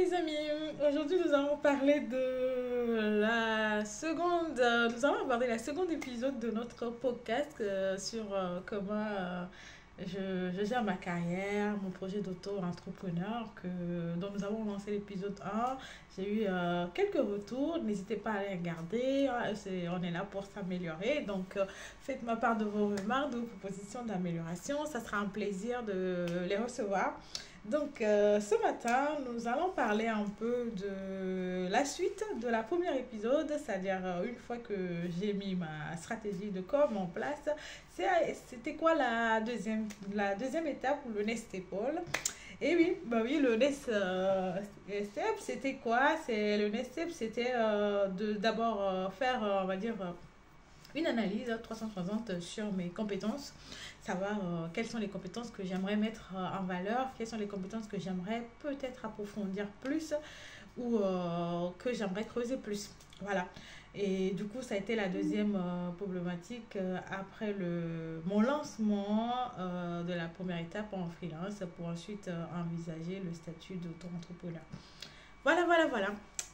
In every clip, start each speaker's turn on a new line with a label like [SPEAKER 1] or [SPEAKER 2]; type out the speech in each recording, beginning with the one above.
[SPEAKER 1] les amis, aujourd'hui nous allons parler de la seconde, nous allons aborder la seconde épisode de notre podcast sur comment je gère ma carrière, mon projet d'auto-entrepreneur dont nous avons lancé l'épisode 1. J'ai eu quelques retours, n'hésitez pas à les regarder, on est là pour s'améliorer, donc faites-moi part de vos remarques, de vos propositions d'amélioration, ça sera un plaisir de les recevoir. Donc, ce matin, nous allons parler un peu de la suite de la première épisode, c'est-à-dire une fois que j'ai mis ma stratégie de com en place, c'était quoi la deuxième étape ou le next step? Et oui, bah oui, le next step, c'était quoi? Le next step, c'était de d'abord faire, on va dire, une analyse 360 sur mes compétences, savoir quelles sont les compétences que j'aimerais mettre en valeur, quelles sont les compétences que j'aimerais peut-être approfondir plus ou que j'aimerais creuser plus. Voilà. Et du coup, ça a été la deuxième problématique après mon lancement de la première étape en freelance pour ensuite envisager le statut d'auto-entrepreneur. Voilà, voilà, voilà.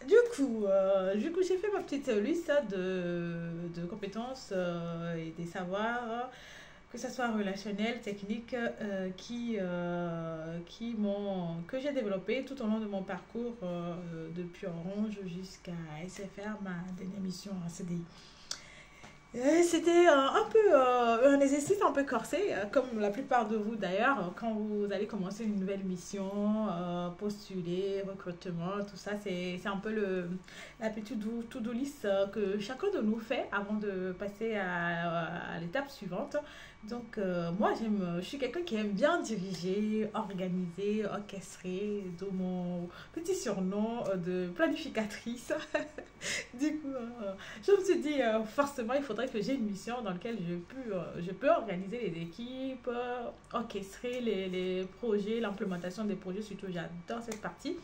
[SPEAKER 1] Du coup, j'ai fait ma petite liste de compétences et des savoirs, que ce soit relationnel, technique, que j'ai développé tout au long de mon parcours depuis Orange jusqu'à SFR, ma dernière mission en CDI. C'était un peu un exercice un peu corsé, comme la plupart de vous d'ailleurs, quand vous allez commencer une nouvelle mission, postuler, recrutement, tout ça, c'est un peu la petite to-do list que chacun de nous fait avant de passer à l'étape suivante. Donc, moi, je suis quelqu'un qui aime bien diriger, organiser, orchestrer, d'où mon petit surnom de planificatrice. Du coup, je me suis dit, forcément, il faudrait que j'ai une mission dans laquelle je peux organiser les équipes, orchestrer les projets, l'implémentation des projets, surtout j'adore cette partie.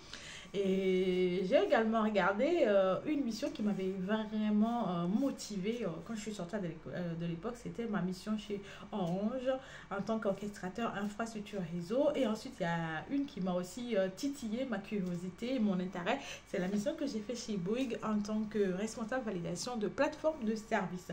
[SPEAKER 1] Et j'ai également regardé une mission qui m'avait vraiment motivée quand je suis sortie de l'époque. C'était ma mission chez Orange en tant qu'orchestrateur infrastructure réseau. Et ensuite, il y a une qui m'a aussi titillé ma curiosité et mon intérêt. C'est la mission que j'ai fait chez Bouygues en tant que responsable validation de plateforme de service.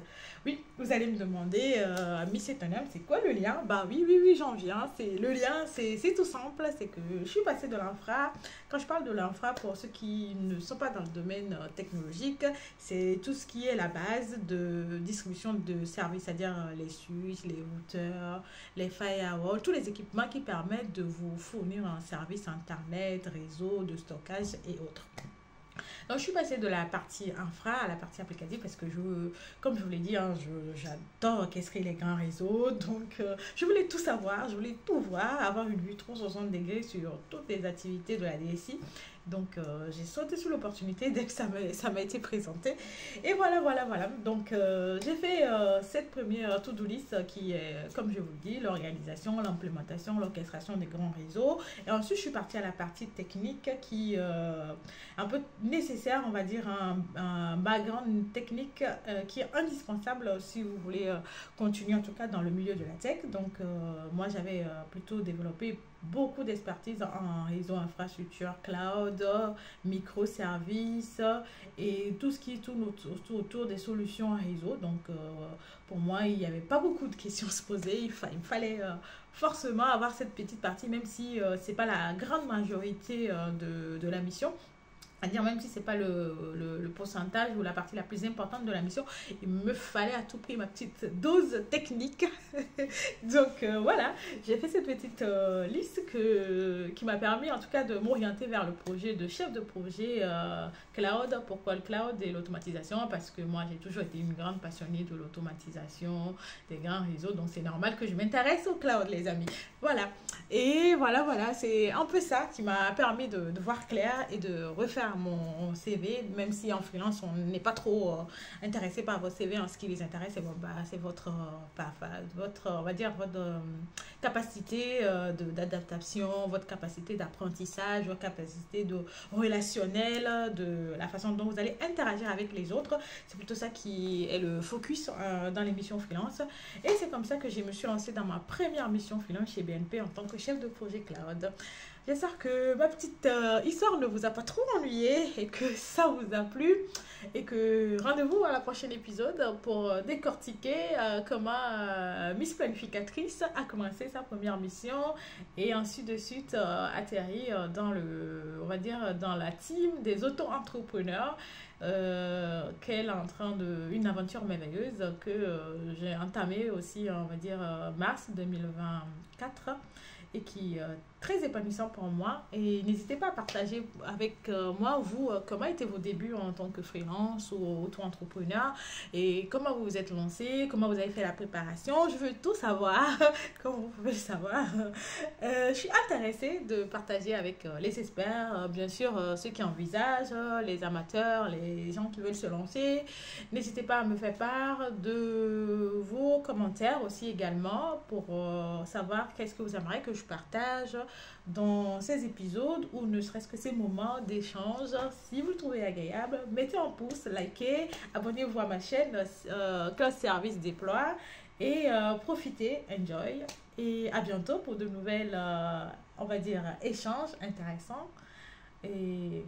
[SPEAKER 1] Oui, vous allez me demander, Miss Etonam, c'est quoi le lien? Bah oui, oui, oui, j'en viens. Le lien, c'est tout simple. C'est que je suis passée de l'infra. Quand je parle de l'infra, pour ceux qui ne sont pas dans le domaine technologique, c'est tout ce qui est la base de distribution de services, c'est-à-dire les switches, les routeurs, les firewalls, tous les équipements qui permettent de vous fournir un service internet, réseau, de stockage et autres. Donc, je suis passée de la partie infra à la partie applicative parce que comme je vous l'ai dit, hein, j'adore orchestrer les grands réseaux. Donc, je voulais tout savoir, je voulais tout voir, avoir une vue 360 degrés sur toutes les activités de la DSI. Donc, j'ai sauté sur l'opportunité dès que ça m'a été présenté. Et voilà, voilà, voilà. Donc, j'ai fait cette première to-do list qui est, comme je vous le dis, l'organisation, l'implémentation, l'orchestration des grands réseaux. Et ensuite, je suis partie à la partie technique qui est un peu nécessaire, on va dire, un background technique qui est indispensable si vous voulez continuer, en tout cas, dans le milieu de la tech. Donc, moi, j'avais plutôt développé beaucoup d'expertise en réseau infrastructure, cloud, microservices et tout ce qui tourne autour des solutions en réseau. Donc, pour moi, il n'y avait pas beaucoup de questions à se poser. Il me fallait forcément avoir cette petite partie, même si ce n'est pas la grande majorité de la mission. C'est-à-dire, même si ce n'est pas le pourcentage ou la partie la plus importante de la mission, il me fallait à tout prix ma petite dose technique. Donc, voilà, j'ai fait cette petite liste qui m'a permis en tout cas de m'orienter vers le projet de chef de projet cloud. Pourquoi le cloud et l'automatisation? Parce que moi, j'ai toujours été une grande passionnée de l'automatisation, des grands réseaux. Donc, c'est normal que je m'intéresse au cloud, les amis. Voilà. Et voilà, voilà, c'est un peu ça qui m'a permis de voir clair et de refaire mon CV, même si en freelance on n'est pas trop intéressé par votre CV. En ce qui les intéresse, c'est on va dire votre capacité d'adaptation, votre capacité d'apprentissage, votre capacité de relationnel, de la façon dont vous allez interagir avec les autres. C'est plutôt ça qui est le focus dans les missions freelance. Et c'est comme ça que je me suis lancée dans ma première mission freelance chez BNP en tant que chef de projet cloud. J'espère que ma petite histoire ne vous a pas trop ennuyé et que ça vous a plu. Et que rendez-vous à la prochaine épisode pour décortiquer comment Miss Planificatrice a commencé sa première mission et ensuite de suite atterri dans on va dire, dans la team des auto-entrepreneurs qu'elle est en train une aventure merveilleuse que j'ai entamée aussi, on va dire, mars 2024 et qui est très épanouissant pour moi. Et n'hésitez pas à partager avec moi, vous, comment étaient vos débuts en tant que freelance ou auto-entrepreneur et comment vous vous êtes lancé, comment vous avez fait la préparation. Je veux tout savoir, comme vous pouvez le savoir. Je suis intéressée de partager avec les experts, bien sûr, ceux qui envisagent, les amateurs, les gens qui veulent se lancer. N'hésitez pas à me faire part de vos commentaires aussi également pour savoir qu'est-ce que vous aimeriez que je partage dans ces épisodes ou ne serait-ce que ces moments d'échange. Si vous le trouvez agréable, mettez un pouce, likez, abonnez-vous à ma chaîne que le service déploie et profitez, enjoy. Et à bientôt pour de nouvelles, on va dire, échanges intéressants. Et